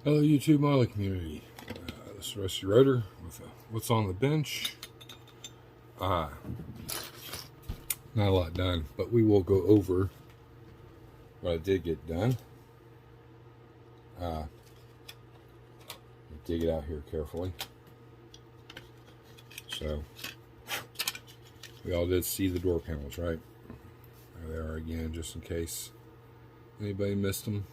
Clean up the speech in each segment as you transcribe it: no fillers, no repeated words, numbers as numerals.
Hello, YouTube modeling community. This is Rusty Rotor with what's on the bench. Not a lot done, but we will go over what I did get done. Dig it out here carefully. So, we all did see the door panels, right? There they are again, just in case anybody missed them.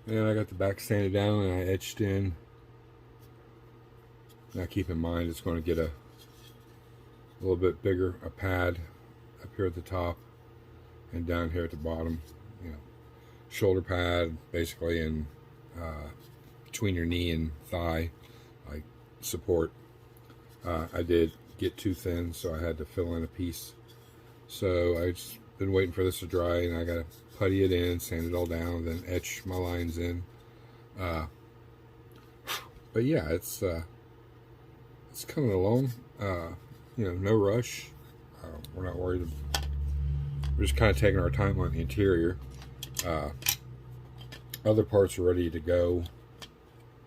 And I got the back sanded down and I etched in. Now keep in mind it's going to get a little bit bigger, a pad up here at the top and down here at the bottom. You know, shoulder pad basically, and between your knee and thigh, like support. I did get too thin, so I had to fill in a piece. So I've just been waiting for this to dry, and I got to putty it in, sand it all down, then etch my lines in. But yeah, it's coming along. You know, no rush. We're not worried. We're just kind of taking our time on the interior. Other parts are ready to go,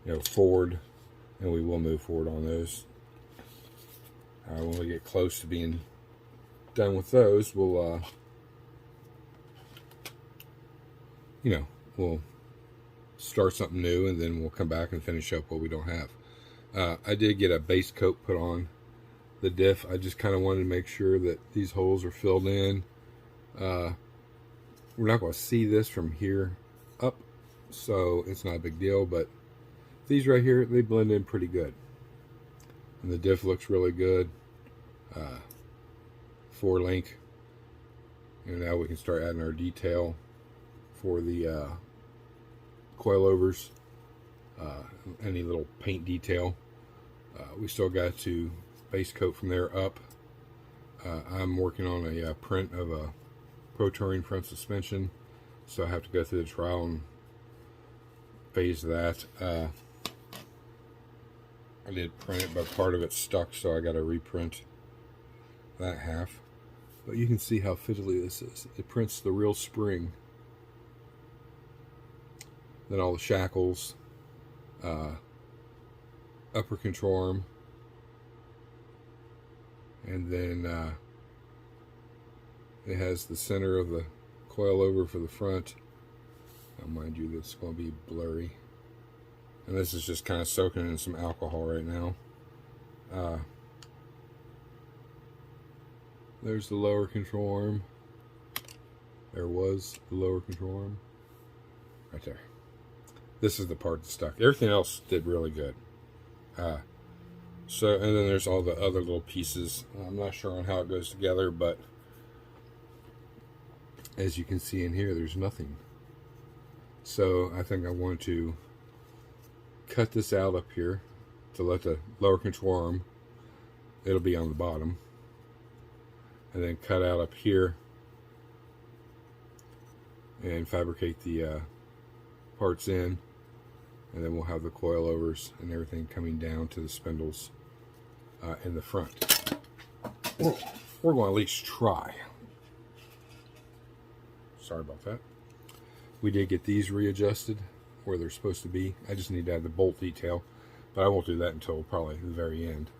you know, forward, and we will move forward on those. When we get close to being done with those, we'll, you know, we'll start something new, and then we'll come back and finish up what we don't have. I did get a base coat put on the diff. I just kind of wanted to make sure that these holes are filled in. We're not going to see this from here up, so it's not a big deal, but these right here, they blend in pretty good. And the diff looks really good. 4-link. And now we can start adding our detail for the coilovers. Any little paint detail. We still got to base coat from there up. I'm working on a print of a Pro Touring front suspension, so I have to go through the trial and phase that. I did print it, but part of it stuck, so I got to reprint that half. But you can see how fiddly this is. It prints the real spring, then all the shackles, upper control arm, and then it has the center of the coilover for the front. Now, mind you, this is going to be blurry. And this is just kind of soaking in some alcohol right now. There's the lower control arm. There was the lower control arm. Right there. This is the part that stuck. Everything else did really good. So, and then there's all the other little pieces. I'm not sure on how it goes together, but as you can see in here, there's nothing. So I think I want to cut this out up here to let the lower control arm, it'll be on the bottom, and then cut out up here and fabricate the parts in, and then we'll have the coilovers and everything coming down to the spindles in the front. We're going to at least try. Sorry about that. We did get these readjusted where they're supposed to be. I just need to add the bolt detail, but I won't do that until probably the very end.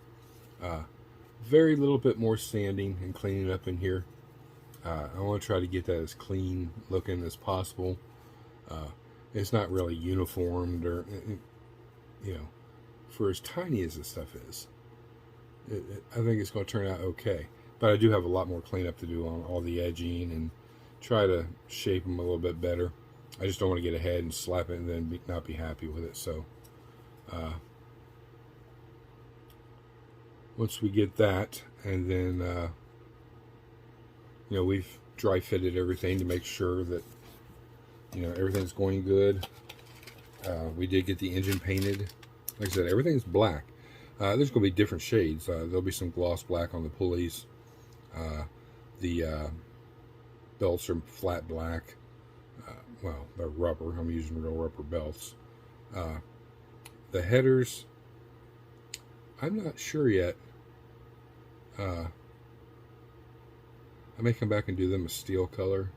Very little bit more sanding and cleaning up in here. I want to try to get that as clean looking as possible. It's not really uniformed, or, you know, for as tiny as this stuff is, I think it's going to turn out okay. But I do have a lot more cleanup to do on all the edging and try to shape them a little bit better. I just don't want to get ahead and slap it and then not be happy with it. So once we get that, and then you know, we've dry fitted everything to make sure that, you know, everything's going good. We did get the engine painted. Like I said, everything's black. There's going to be different shades. There'll be some gloss black on the pulleys. The belts are flat black. Well, they're rubber. I'm using real rubber belts. The headers, I'm not sure yet. I'm I may come back and do them a steel color,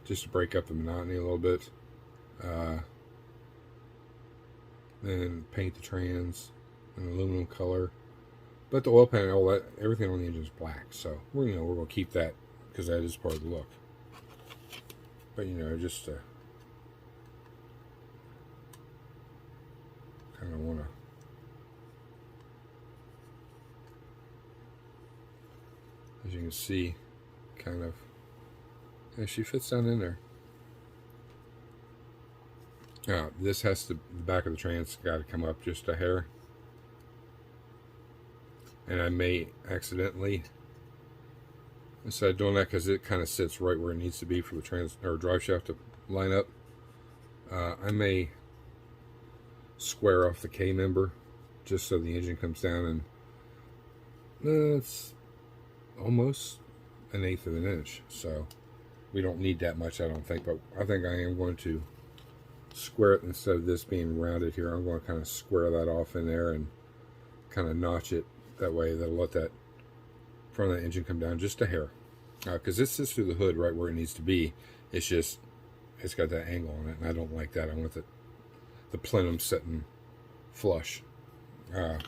just to break up the monotony a little bit. Then paint the trans an aluminum color. But the oil pan, all that, everything on the engine is black. So we're going to keep that because that is part of the look. But just kind of want to. As you can see, kind of, yeah, she fits down in there. Now, this has to, the back of the trans got to come up just a hair. And I may accidentally, instead of doing that, because it kind of sits right where it needs to be for the trans or drive shaft to line up, I may square off the K member just so the engine comes down, and it's almost 1/8 of an inch, so we don't need that much, I don't think. But I think I am going to square it. Instead of this being rounded here, I'm going to kind of square that off in there and kind of notch it that way. That'll let that front of the engine come down just a hair, because this sits through the hood right where it needs to be. It's just, it's got that angle on it, and I don't like that. I want the plenum sitting flush. Let's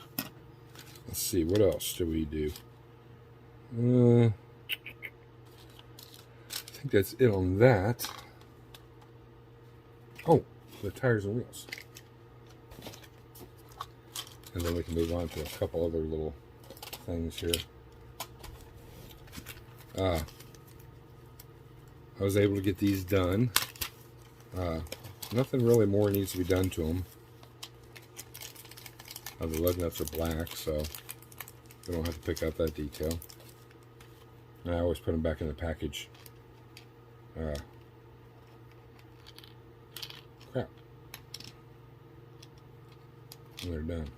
see, what else do we do? I think that's it on that. Oh, the tires and wheels. And then we can move on to a couple other little things here. I was able to get these done. Nothing really more needs to be done to them. The lug nuts are black, so we don't have to pick out that detail. And I always put them back in the package. Crap. And they're done.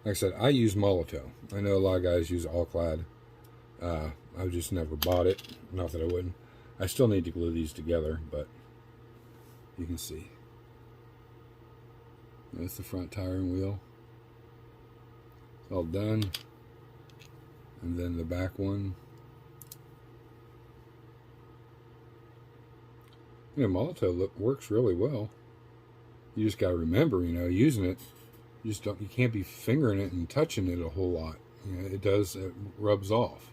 Like I said, I use Molotow. I know a lot of guys use All-Clad. I've just never bought it. Not that I wouldn't. I still need to glue these together, but you can see. That's the front tire and wheel. It's all done. And then the back one. Molotow works really well. You just got to remember, using it. You can't be fingering it and touching it a whole lot. It rubs off.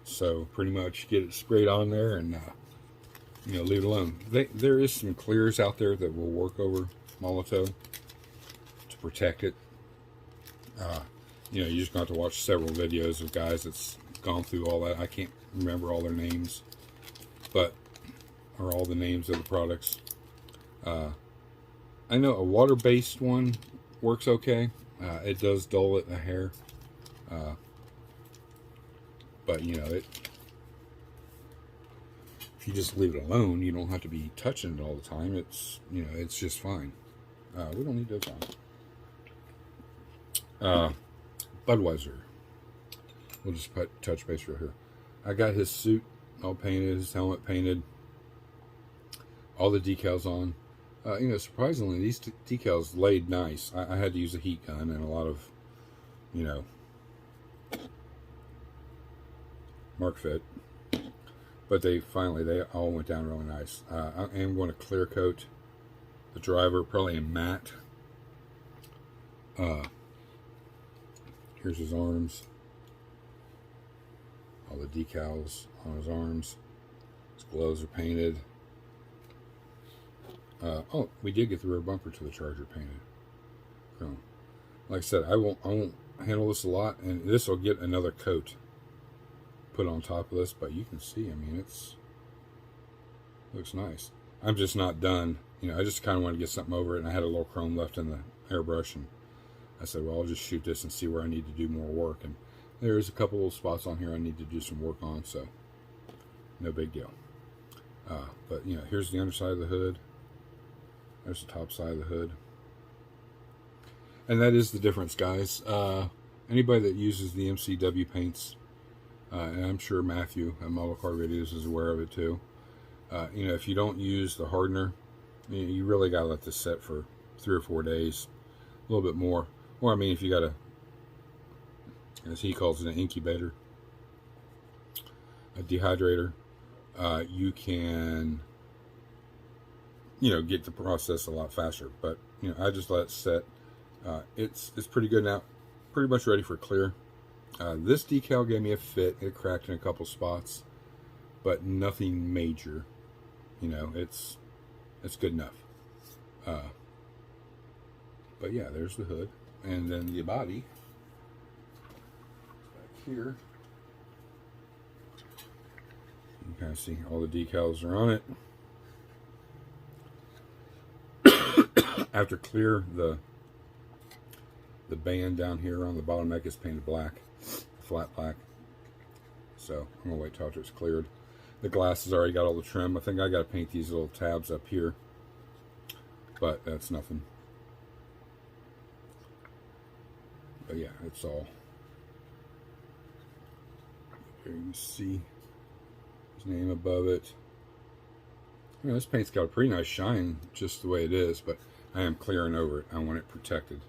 So pretty much get it sprayed on there and leave it alone. There is some clears out there that will work over Molotow to protect it. You just got to watch several videos of guys that's gone through all that. I can't remember all their names, or all the names of the products. I know a water-based one works okay. It does dull it a hair. But if you just leave it alone, you don't have to be touching it all the time. It's it's just fine. We don't need those on. Budweiser. We'll just touch base right here. I got his suit all painted, his helmet painted, all the decals on. Surprisingly, these decals laid nice. I had to use a heat gun and a lot of, Mark Fit, but they all went down really nice. I am going to clear coat the driver, probably in matte. Here's his arms, all the decals on his arms. His gloves are painted. Oh, we did get the rear bumper to the Charger painted chrome. Like I said, I won't handle this a lot, and this will get another coat put on top of this, but you can see, looks nice. I'm just not done. I just kind of wanted to get something over it, and I had a little chrome left in the airbrush, and I said, well, I'll just shoot this and see where I need to do more work. And there's a couple little spots on here I need to do some work on, so no big deal. But here's the underside of the hood. There's the top side of the hood. And that is the difference, guys. Anybody that uses the MCW paints, and I'm sure Matthew at Model Car Videos is aware of it too. If you don't use the hardener, you really got to let this set for 3 or 4 days, a little bit more. Or if you got as he calls it, an incubator. a dehydrator, you can, you know, get the process a lot faster. But, you know, I just let it set. It's pretty good now, pretty much ready for clear. This decal gave me a fit. It cracked in a couple spots, but nothing major. You know, it's good enough. But yeah, there's the hood, and then the body back here. You can kind of see all the decals are on it. After clear, the band down here on the bottom neck is painted black, flat black. So I'm gonna wait till after it's cleared. The glass has already got all the trim. I think I gotta paint these little tabs up here, but that's nothing. But yeah, it's all. Here you can see his name above it. You know, this paint's got a pretty nice shine just the way it is, but I am clearing over it. I want it protected.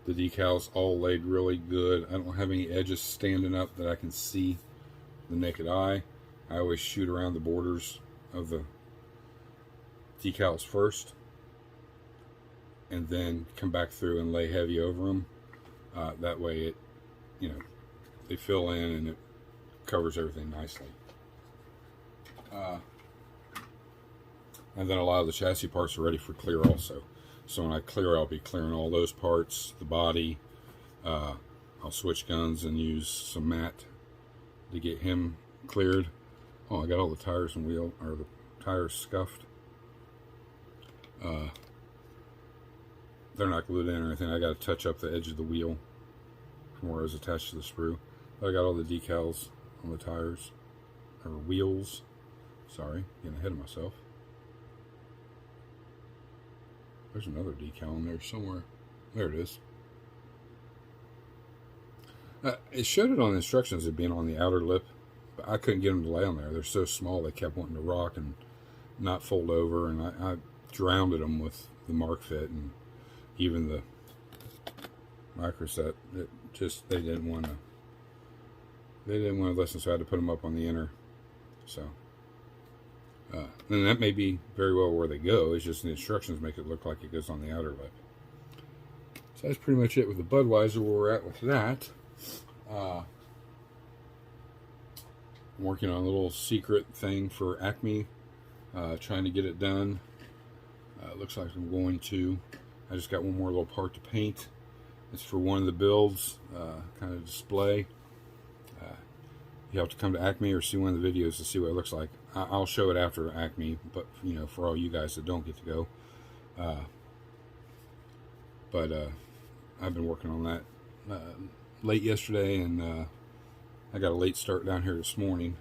The decals all laid really good. I don't have any edges standing up that I can see the naked eye. I always shoot around the borders of the decals first, and then come back through and lay heavy over them. That way it, you know, they fill in and it covers everything nicely. And then a lot of the chassis parts are ready for clear also. So when I clear, I'll be clearing all those parts, the body. I'll switch guns and use some matte to get him cleared. Oh, I got all the tires and wheel, or the tires scuffed. They're not glued in or anything. I got to touch up the edge of the wheel from where it was attached to the sprue. But I got all the decals on the tires, or wheels. Sorry, getting ahead of myself. There's another decal in there somewhere. There it is. It showed it on the instructions as being on the outer lip, but I couldn't get them to lay on there. They're so small they kept wanting to rock and not fold over, and I drowned them with the Mark Fit and even the microset. It just, they didn't want to listen, so I had to put them up on the inner. So and that may be very well where they go. It's just the instructions make it look like it goes on the outer lip. So that's pretty much it with the Budweiser, where we're at with that. I'm working on a little secret thing for Acme, trying to get it done. Looks like I'm going to. I just got one more little part to paint. It's for one of the builds, kind of display. You have to come to Acme or see one of the videos to see what it looks like. I'll show it after Acme, but you know, for all you guys that don't get to go. I've been working on that late yesterday, and I got a late start down here this morning,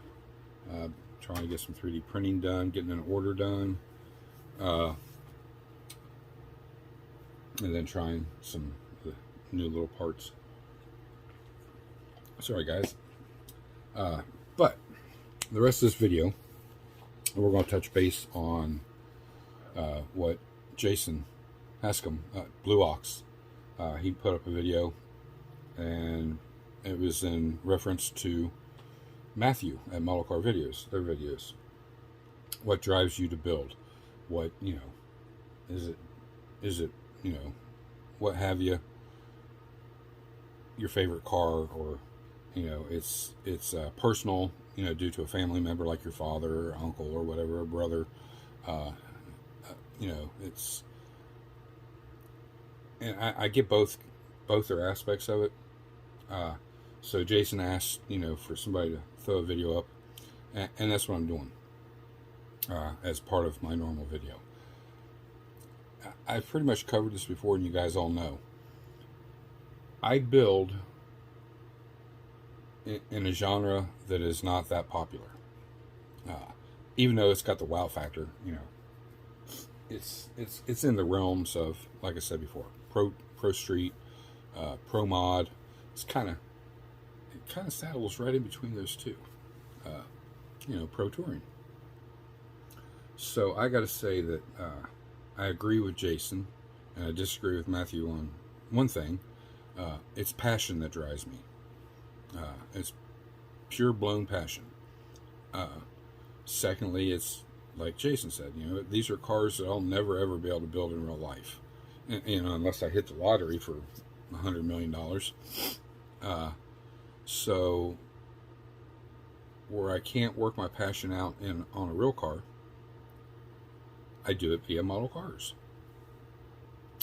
trying to get some 3D printing done, getting an order done, and then trying some of the new little parts. Sorry guys. But the rest of this video, we're going to touch base on what Jason Hascom, Blue Ox, he put up a video, and it was in reference to Matthew at Model Car Videos, their videos. What drives you to build? What, you know, is it, you know, what have you, your favorite car, or, you know, it's personal, you know, due to a family member like your father or uncle or whatever, or brother. You know, it's, and I get both their aspects of it. So Jason asked, you know, for somebody to throw a video up, and that's what I'm doing as part of my normal video. I've pretty much covered this before, and you guys all know. I build in a genre that is not that popular, even though it's got the wow factor. You know, it's in the realms of, like I said before, pro street, pro mod. It kind of saddles right in between those two. You know, pro touring. So I got to say that I agree with Jason, and I disagree with Matthew on one thing. It's passion that drives me. It's pure blown passion. Secondly, it's like Jason said, these are cars that I'll never ever be able to build in real life, and, unless I hit the lottery for $100 million. So where I can't work my passion out on a real car, I do it via model cars.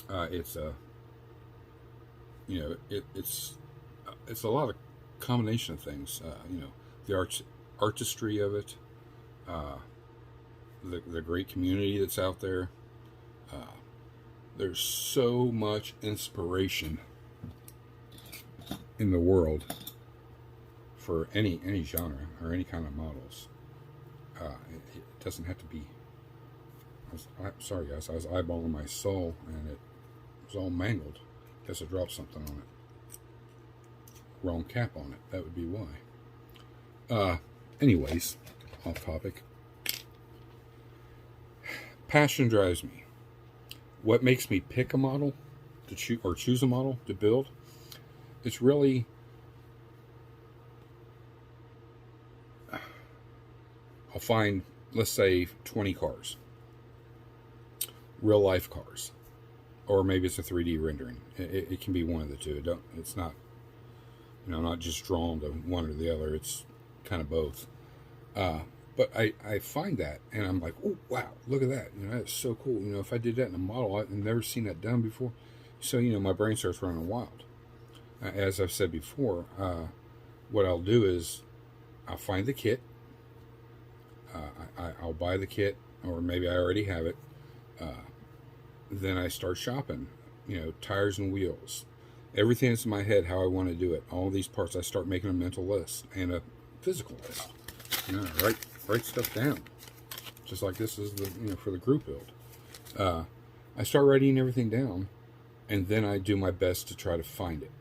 It's a it's a lot of combination of things. The artistry of it, the great community that's out there. There's so much inspiration in the world for any genre or any kind of models. It doesn't have to be. I'm sorry, guys. I was eyeballing my soul and it was all mangled. Guess I dropped something on it. Wrong cap on it. That would be why. Anyways, off topic. Passion drives me. What makes me pick a model to choose a model to build? It's really I'll find, let's say, 20 cars, real life cars, or maybe it's a 3D rendering. It can be one of the two. It's not, not just drawn to one or the other. It's kind of both. But I find that, and I'm like, oh, wow, look at that. That's so cool. If I did that in a model, I've never seen that done before. So, my brain starts running wild. As I've said before, what I'll do is I'll find the kit. I'll buy the kit, or maybe I already have it. Then I start shopping, tires and wheels. Everything that's in my head, how I want to do it. All these parts, I start making a mental list and a physical list. Write stuff down. Just like this is for the group build. I start writing everything down, and then I do my best to try to find it.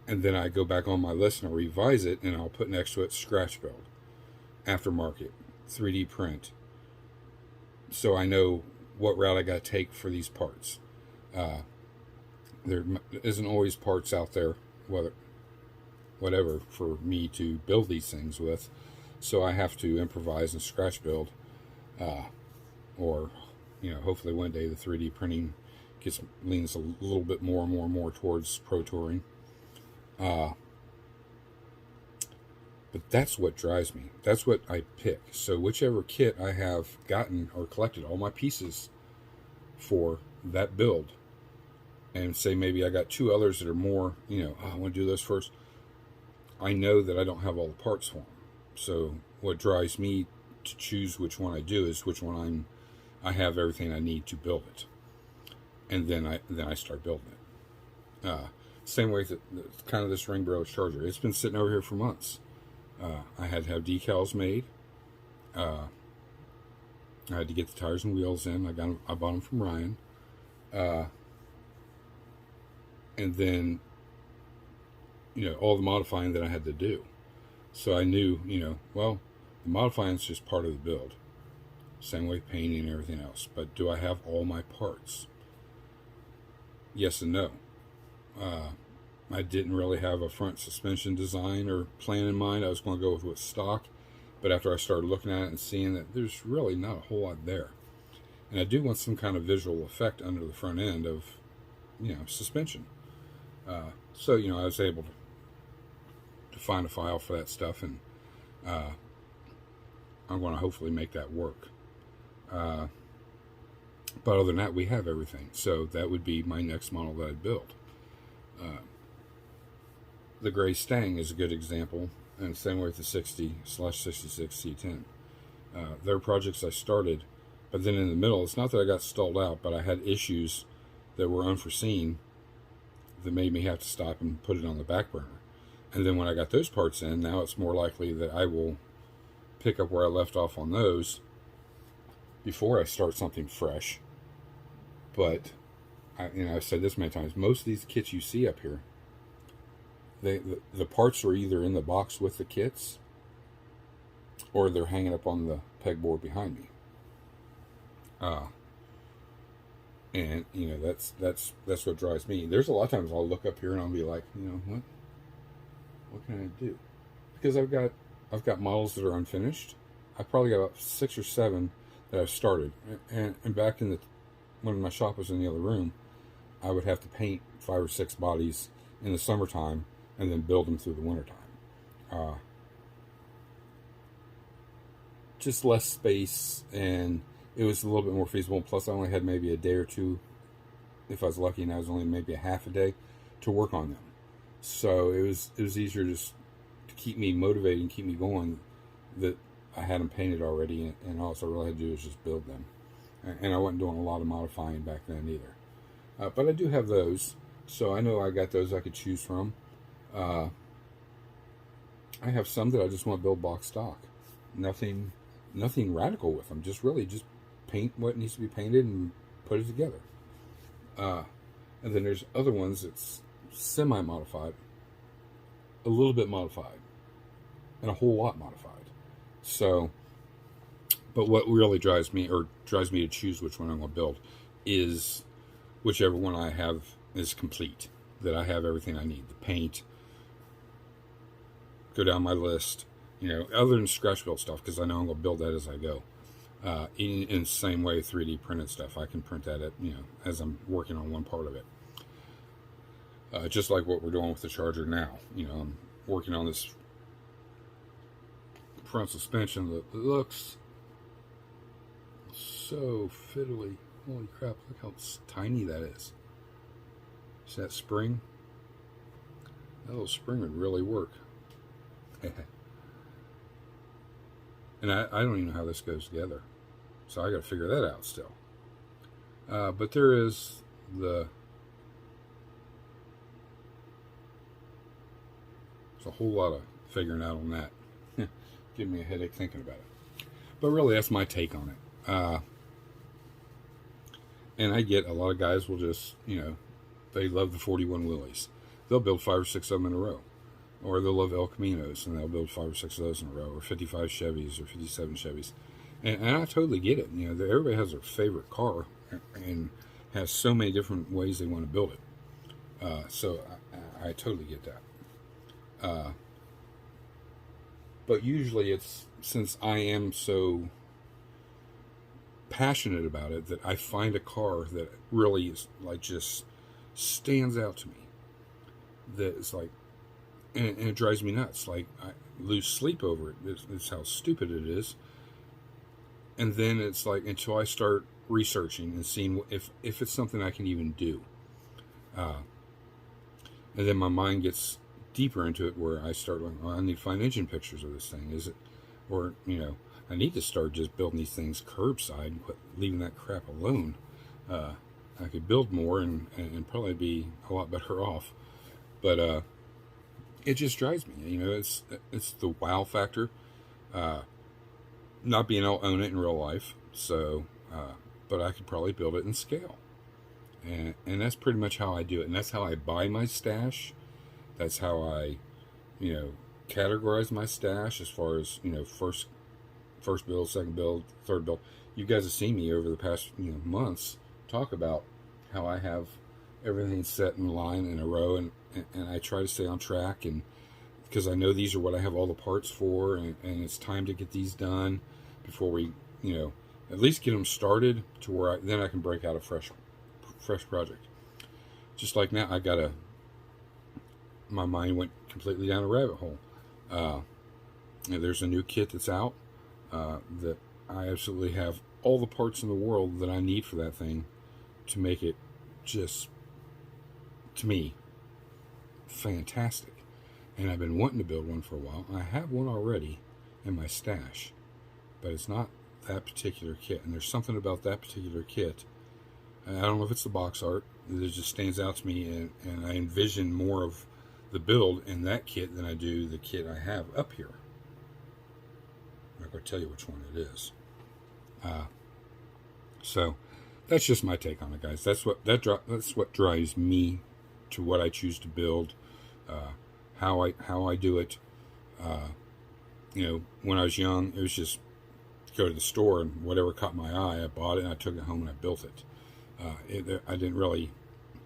And then I go back on my list and I'll revise it, and I'll put next to it scratch build, aftermarket, 3D print. So I know what route I got to take for these parts. There isn't always parts out there, whatever, for me to build these things with. So I have to improvise and scratch build. Or, hopefully one day the 3D printing leans a little bit more and more towards Pro Touring. But that's what drives me. That's what I pick. So whichever kit I have gotten or collected all my pieces for that build, and say maybe I got two others that are more, I want to do those first. I know that I don't have all the parts for them. So what drives me to choose which one I do is which one I have everything I need to build it. And then I start building it. Same way that kind of this ring barrel charger. It's been sitting over here for months. I had to have decals made. I had to get the tires and wheels in. I bought them from Ryan. And then, all the modifying that I had to do. So I knew, the modifying is just part of the build. Same way painting and everything else. But do I have all my parts? Yes and no. I didn't really have a front suspension design or plan in mind. I was going to go with what's stock. But after I started looking at it and seeing that there's really not a whole lot there. And I do want some kind of visual effect under the front end of, suspension. So, I was able to find a file for that stuff, and I'm going to hopefully make that work. But other than that, we have everything. So that would be my next model that I'd build. The Gray Stang is a good example, and same way with the 60/66 C10. They're projects I started, but then in the middle, it's not that I got stalled out, but I had issues that were unforeseen that made me have to stop and put it on the back burner. And then when I got those parts in, now it's more likely that I will pick up where I left off on those before I start something fresh. But I've said this many times, most of these kits you see up here, the parts are either in the box with the kits, or they're hanging up on the pegboard behind me. And that's what drives me. There's a lot of times I'll look up here and I'll be like, what can I do? because I've got models that are unfinished. I've probably got about 6 or 7 that I've started, and back in the when my shop was in the other room, I would have to paint 5 or 6 bodies in the summertime and then build them through the wintertime. Just less space, and it was a little bit more feasible. Plus, I only had maybe a day or two, if I was lucky, and I was only maybe a half a day to work on them. So it was easier just to keep me motivated and keep me going, that I had them painted already, and all I really had to do was just build them. And I wasn't doing a lot of modifying back then either. But I do have those, so I know I got those I could choose from. I have some that I just want to build box stock. Nothing radical with them. Just paint what needs to be painted and put it together. And then there's other ones that's semi-modified, a little bit modified, and a whole lot modified. So, but what really drives me to choose which one I'm going to build is whichever one I have is complete, that I have everything I need. The paint, go down my list, other than scratch build stuff, because I know I'm going to build that as I go. In the same way, 3D printed stuff, I can print that as I'm working on one part of it. Just like what we're doing with the Charger now. I'm working on this front suspension that looks so fiddly. Holy crap, look how tiny that is. See that spring? That little spring would really work. And I don't even know how this goes together. So I got to figure that out still. But there is there's a whole lot of figuring out on that. Giving me a headache thinking about it. But really, that's my take on it. And I get a lot of guys will just, they love the 41 Willys. They'll build 5 or 6 of them in a row. Or they'll love El Caminos, and they'll build 5 or 6 of those in a row, or 55 Chevys, or 57 Chevys. And I totally get it. Everybody has their favorite car, and has so many different ways they want to build it. So I totally get that. But usually it's, since I am so passionate about it, that I find a car that really is just stands out to me. That is and it drives me nuts. I lose sleep over it. It's how stupid it is. And then it's until I start researching and seeing if it's something I can even do. And then my mind gets deeper into it, where I start going, I need to find engine pictures of this thing. Is it, or, I need to start just building these things curbside, leaving that crap alone. I could build more and probably be a lot better off. But, it just drives me. It's the wow factor. Not being able to own it in real life, so but I could probably build it in scale, and that's pretty much how I do it. And that's how I buy my stash. That's how I, categorize my stash as far as first build, second build, third build. You guys have seen me over the past months talk about how I have everything set in line in a row, and I try to stay on track, and because I know these are what I have all the parts for, and it's time to get these done before we, at least get them started to where then I can break out a fresh project. Just like now, my mind went completely down a rabbit hole. There's a new kit that's out that I absolutely have all the parts in the world that I need for that thing to make it just, to me, fantastic. And I've been wanting to build one for a while. I have one already in my stash, but it's not that particular kit. And there's something about that particular kit, and I don't know if it's the box art, that just stands out to me, and I envision more of the build in that kit than I do the kit I have up here. I'm not going to tell you which one it is. So that's just my take on it, guys. That's what drives me to what I choose to build, how I do it. When I was young, it was just go to the store and whatever caught my eye, I bought it and I took it home and I built it. I didn't really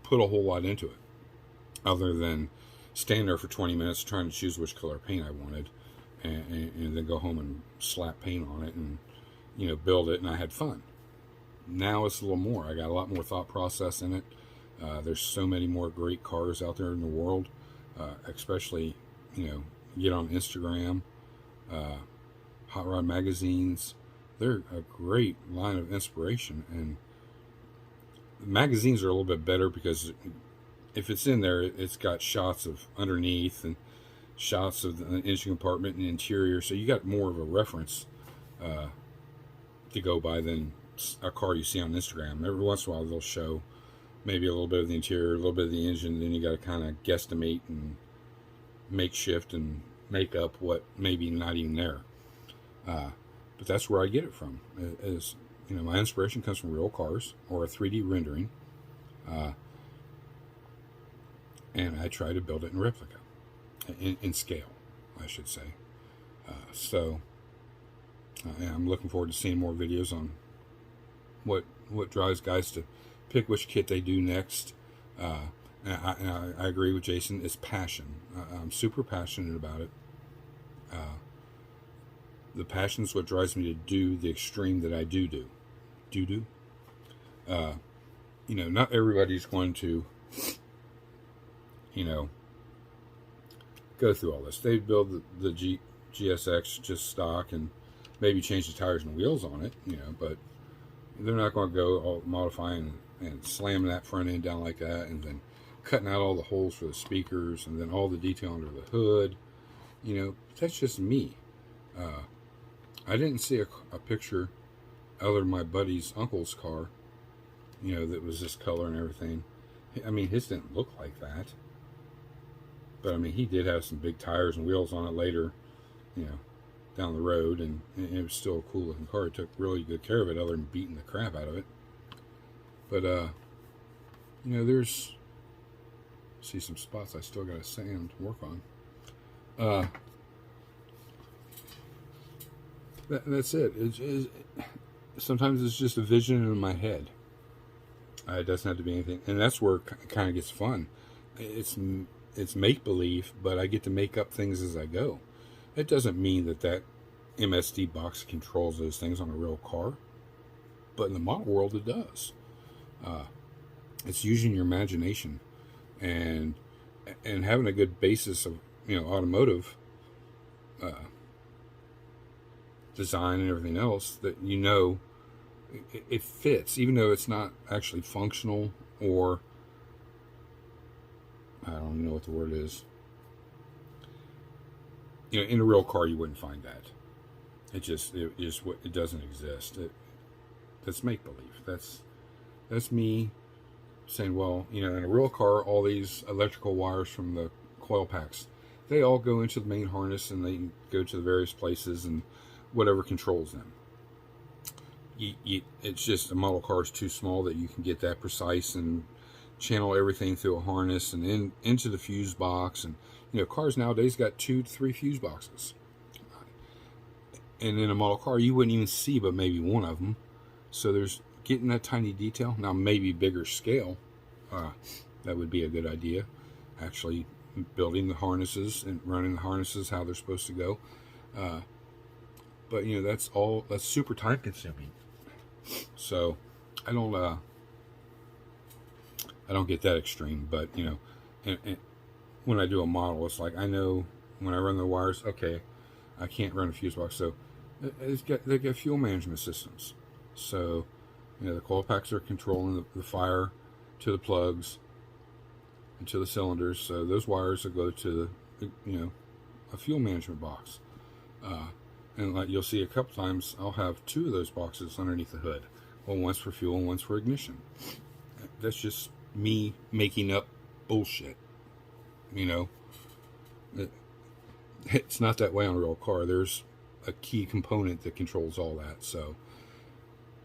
put a whole lot into it, other than stand there for 20 minutes trying to choose which color paint I wanted, and then go home and slap paint on it and, you know, build it, and I had fun. Now it's a little more. I got a lot more thought process in it. There's so many more great cars out there in the world, especially, you know, get on Instagram, hot rod magazines. They're a great line of inspiration, and magazines are a little bit better because if it's in there, it's got shots of underneath and shots of the engine compartment and interior, so you got more of a reference to go by than a car you see on Instagram. Every once in a while they'll show maybe a little bit of the interior, a little bit of the engine, then you got to kind of guesstimate and makeshift and make up what maybe not even there. But that's where I get it from. Is, you know, my inspiration comes from real cars or a 3D rendering, and I try to build it in replica, in scale, I should say. So I'm looking forward to seeing more videos on what drives guys to pick which kit they do next. And I agree with Jason. It's passion. I'm super passionate about it. The passion is what drives me to do the extreme that I do. You know, not everybody's going to, you know, go through all this. They build the GSX just stock and maybe change the tires and wheels on it, you know, but they're not going to go all modifying and slamming that front end down like that, and then cutting out all the holes for the speakers, and then all the detail under the hood. You know, that's just me. I didn't see a picture other than my buddy's uncle's car, you know, that was this color and everything. I mean, his didn't look like that. But, I mean, he did have some big tires and wheels on it later, you know, down the road, and it was still a cool looking car. It took really good care of it other than beating the crap out of it. But, you know, there's, see some spots I still got to sand to work on. That's it. Sometimes it's just a vision in my head. It doesn't have to be anything. And that's where it kind of gets fun. It's make-believe, but I get to make up things as I go. It doesn't mean that MSD box controls those things on a real car. But in the model world, it does. It's using your imagination and having a good basis of, you know, automotive design and everything else, that, you know, it fits, even though it's not actually functional, or I don't even know what the word is. You know, in a real car you wouldn't find that. It doesn't exist. That's make believe. That's me saying, well, you know, in a real car, all these electrical wires from the coil packs, they all go into the main harness, and they go to the various places and whatever controls them. It's just a model car is too small that you can get that precise and channel everything through a harness and into the fuse box. And, you know, cars nowadays got 2 to 3 fuse boxes. And in a model car, you wouldn't even see but maybe one of them. So there's getting that tiny detail. Now, maybe bigger scale, that would be a good idea. Actually building the harnesses and running the harnesses how they're supposed to go. But, you know, that's super time consuming. So I don't get that extreme, but, you know, and when I do a model, it's like, I know when I run the wires, okay, I can't run a fuse box. So they got fuel management systems. So, you know, the coil packs are controlling the fire to the plugs and to the cylinders. So those wires will go to the, you know, a fuel management box. And like you'll see a couple times, I'll have 2 of those boxes underneath the hood. Well, one's for fuel and one's for ignition. That's just me making up bullshit. You know, it's not that way on a real car. There's a key component that controls all that. So,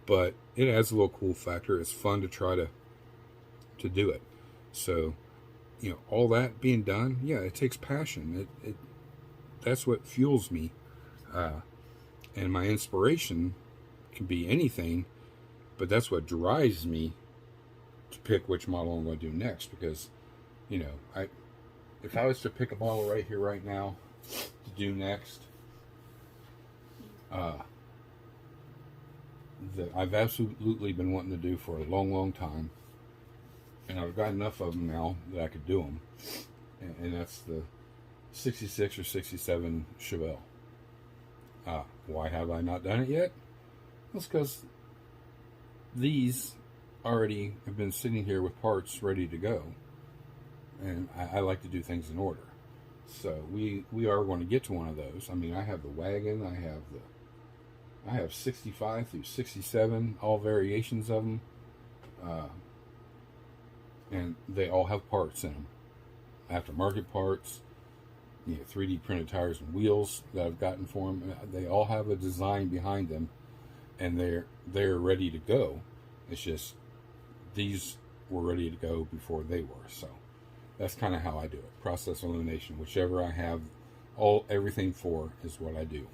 but it adds a little cool factor. It's fun to try to do it. So, you know, all that being done, yeah, it takes passion. That's what fuels me. And my inspiration can be anything, but that's what drives me to pick which model I'm going to do next. Because, you know, if I was to pick a model right here, right now, to do next, uh, that I've absolutely been wanting to do for a long, long time, and I've got enough of them now that I could do them, and that's the 66 or 67 Chevelle. Why have I not done it yet? That's because these already have been sitting here with parts ready to go, and I like to do things in order. So we are going to get to one of those. I mean, I have the wagon, I have 65 through 67, all variations of them, and they all have parts in them, aftermarket parts, 3D printed tires and wheels that I've gotten for them. They all have a design behind them, and they're ready to go. It's just these were ready to go before they were. So that's kind of how I do it. Process elimination. Whichever I have everything for is what I do.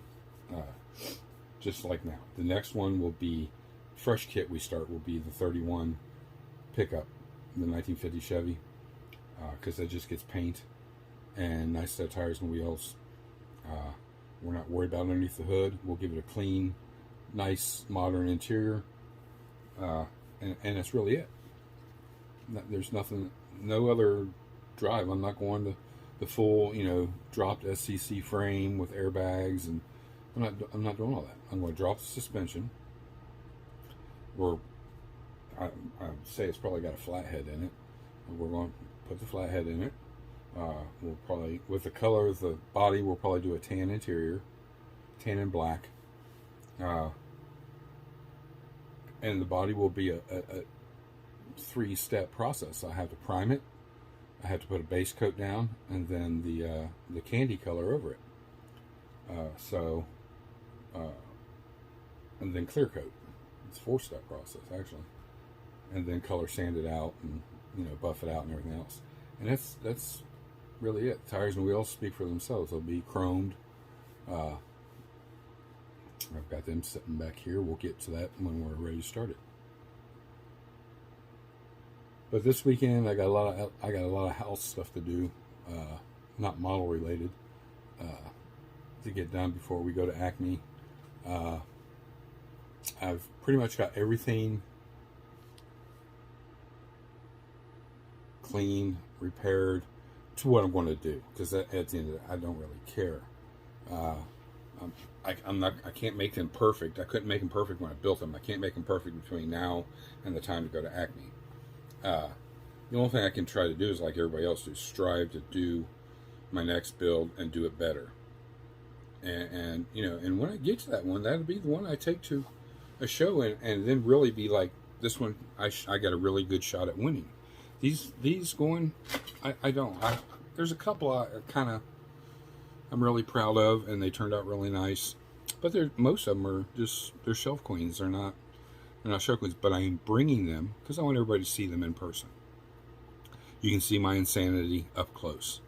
Just like now. The next one will be fresh kit. Will be the 31 pickup, the 1950 Chevy, because that just gets paint and nice set of tires and wheels. We're not worried about underneath the hood. We'll give it a clean, nice, modern interior, and that's really it. There's nothing, no other drive. I'm not going to the full, dropped SCC frame with airbags, and I'm not doing all that. I'm going to drop the suspension. I would say it's probably got a flathead in it. We're going to put the flathead in it. We'll probably, with the color of the body, we'll probably do a tan interior, tan and black. And the body will be a 3-step process. I have to prime it, I have to put a base coat down, and then the candy color over it. And then clear coat. It's a 4-step process actually, and then color sand it out and buff it out and everything else. And that's really it. Tires and wheels speak for themselves. They'll be chromed. I've got them sitting back here. We'll get to that when we're ready to start it. But this weekend I got a lot of house stuff to do, not model related, to get done before we go to Acme. I've pretty much got everything clean, repaired to what I'm going to do, because at the end of it, I don't really care. I can't make them perfect. I couldn't make them perfect when I built them. I can't make them perfect between now and the time to go to Acme. The only thing I can try to do is, like everybody else, is strive to do my next build and do it better. And when I get to that one, that'll be the one I take to a show and then really be like, this one I got a really good shot at winning. These going, I don't. There's a couple I'm really proud of, and they turned out really nice. But most of them are they're shelf queens. They're not shelf queens. But I am bringing them because I want everybody to see them in person. You can see my insanity up close.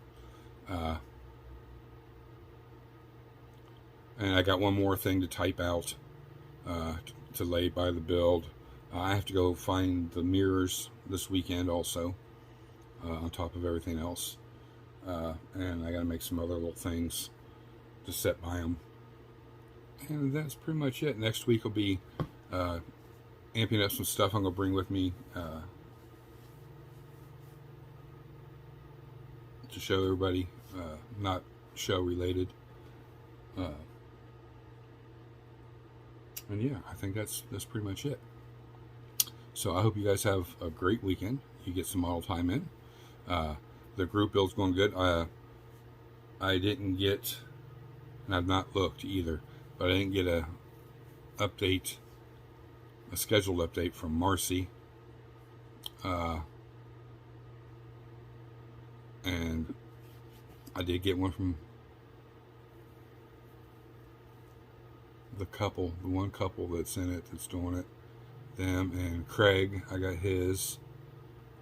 And I got one more thing to type out to lay by the build. I have to go find the mirrors this weekend also, on top of everything else. And I got to make some other little things to set by them. And that's pretty much it. Next week will be amping up some stuff I'm going to bring with me to show everybody, not show related. And yeah, I think that's pretty much it. So I hope you guys have a great weekend. You get some model time in. The group build's going good. I didn't get, and I've not looked either, but I didn't get a scheduled update from Marcy. And I did get one from the one couple that's in it, that's doing it. Them and Craig, I got his.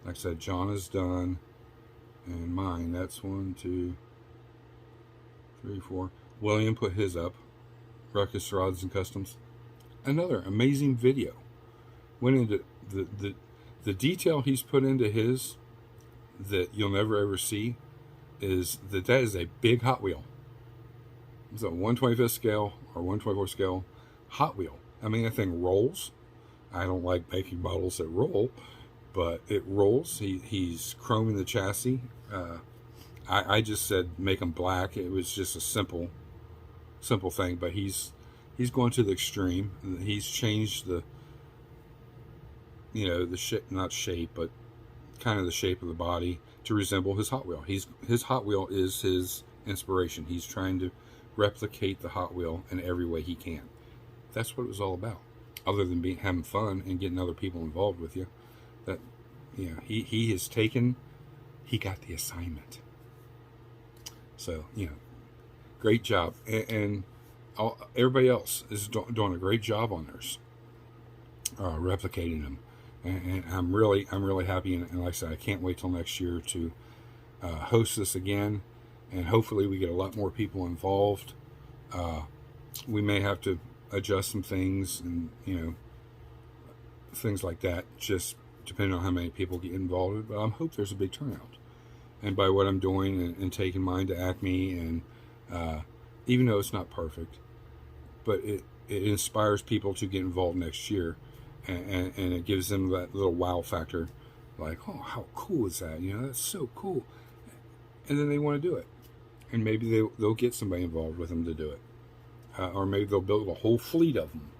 Like I said, John is done. And mine, that's 1, 2, 3, 4. William put his up. Ruckus Rods and Customs. Another amazing video. Went into the detail he's put into his that you'll never ever see is that is a big Hot Wheel. It's a 1/25th scale or 1/24th scale Hot Wheel. I mean, that thing rolls. I don't like making models that roll, but it rolls. He's chroming the chassis. I just said make them black. It was just a simple thing, but he's going to the extreme. He's changed the, the shape, not shape, but kind of the shape of the body to resemble his Hot Wheel. His Hot Wheel is his inspiration. He's trying to replicate the Hot Wheel in every way he can. That's what it was all about. Other than having fun and getting other people involved with you, that he has taken. He got the assignment. So great job, and everybody else is doing a great job on theirs, replicating them, and I'm really happy. And like I said, I can't wait till next year to host this again, and hopefully we get a lot more people involved. We may have to adjust some things, and things like that, just depending on how many people get involved. But I hope there's a big turnout. And by what I'm doing and taking mine to Acme, and even though it's not perfect, but it inspires people to get involved next year, and it gives them that little wow factor, like, oh, how cool is that? That's so cool. And then they want to do it, and maybe they'll get somebody involved with them to do it, or maybe they'll build a whole fleet of them.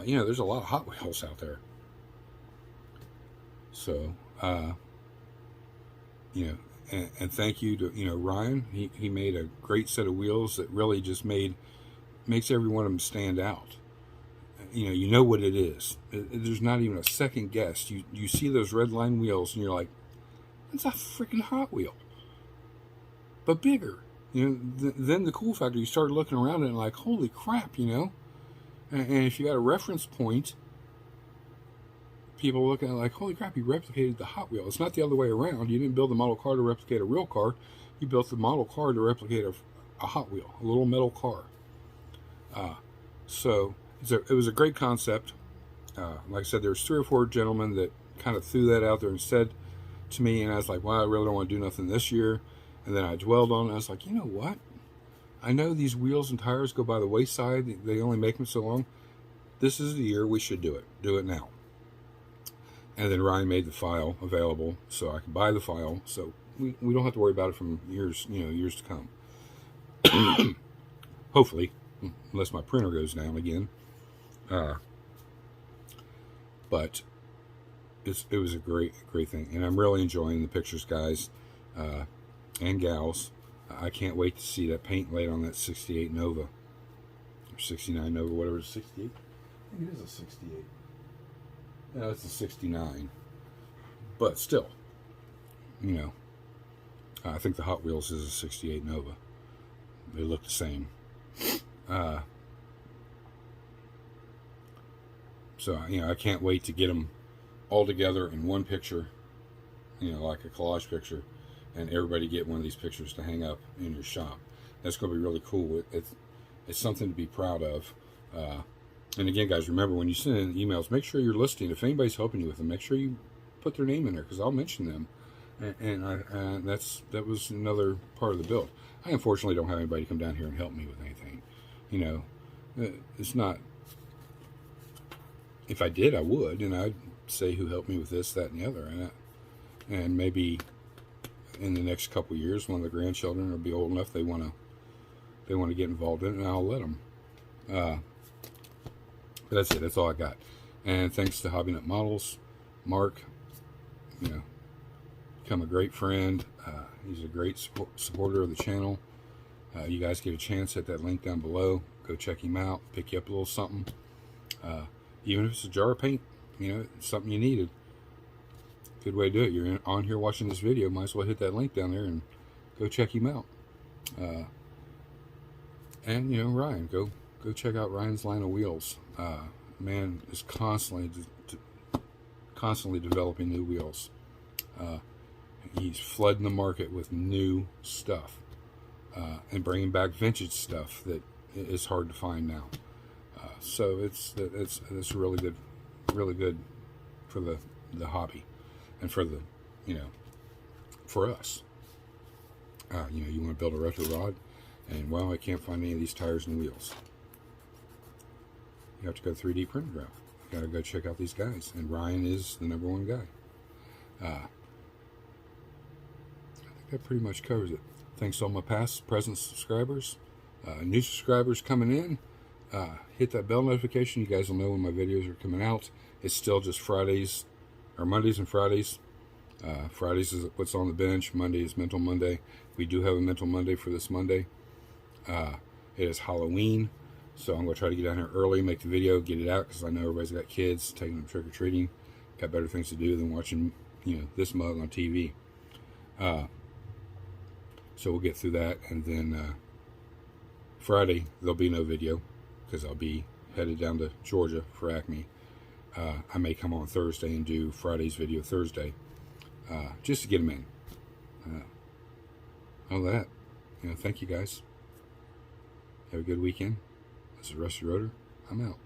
There's a lot of Hot Wheels out there. So, and thank you to, Ryan. He made a great set of wheels that really just makes every one of them stand out. You know what it is. There's not even a second guess. You see those red line wheels and you're like, that's a freaking Hot Wheel, but bigger. Then the cool factor, you start looking around and like, holy crap, and if you got a reference point, people looking at it like, holy crap, you replicated the Hot Wheel. It's not the other way around. You didn't build the model car to replicate a real car. You built the model car to replicate a Hot Wheel, a little metal car. So it was a great concept. Like I said, there was 3 or 4 gentlemen that kind of threw that out there and said to me, and I was like, well, I really don't want to do nothing this year. And then I dwelled on it. I was like, you know what? I know these wheels and tires go by the wayside. They only make them so long. This is the year we should do it. Do it now. And then Ryan made the file available so I can buy the file. So we don't have to worry about it from years to come. Hopefully, unless my printer goes down again. But it was a great thing. And I'm really enjoying the pictures, guys and gals. I can't wait to see that paint laid on that 68 Nova. Or 69 Nova, whatever it's 68. I think it is a 68. No, it's a 69. But still, I think the Hot Wheels is a 68 Nova. They look the same. So, I can't wait to get them all together in one picture, like a collage picture, and everybody get one of these pictures to hang up in your shop. That's going to be really cool. It's something to be proud of. And again, guys, remember, when you send in emails, make sure you're listing. If anybody's helping you with them, make sure you put their name in there, because I'll mention them. And that was another part of the build. I unfortunately don't have anybody come down here and help me with anything. It's not. If I did, I would, and I'd say who helped me with this, that, and the other. And maybe in the next couple of years, one of the grandchildren will be old enough they want to get involved in it, and I'll let them. But that's it. That's all I got. And thanks to Hobby Nut Models, Mark, become a great friend. He's a great supporter of the channel. You guys get a chance, hit that link down below. Go check him out. Pick you up a little something. Even if it's a jar of paint, it's something you needed. Good way to do it. You're on here watching this video, might as well hit that link down there and go check him out. And Ryan, go check out Ryan's line of wheels. Man is constantly developing new wheels. He's flooding the market with new stuff, and bringing back vintage stuff that is hard to find now. So it's really good for the hobby, and for the for us. You want to build a retro rod, And well, I can't find any of these tires and wheels. You have to go 3D printing route. You got to go check out these guys. And Ryan is the #1 guy. I think that pretty much covers it. Thanks to all my past, present subscribers. New subscribers coming in. Hit that bell notification. You guys will know when my videos are coming out. It's still just Fridays, or Mondays and Fridays. Fridays is what's on the bench. Monday is Mental Monday. We do have a Mental Monday for this Monday. It is Halloween, so I'm going to try to get down here early, make the video, get it out, because I know everybody's got kids, taking them trick-or-treating. Got better things to do than watching, this mug on TV. So we'll get through that, and then Friday there'll be no video, because I'll be headed down to Georgia for Acme. I may come on Thursday and do Friday's video Thursday, just to get them in. All that, thank you guys. Have a good weekend. This is Rusty Rotor. I'm out.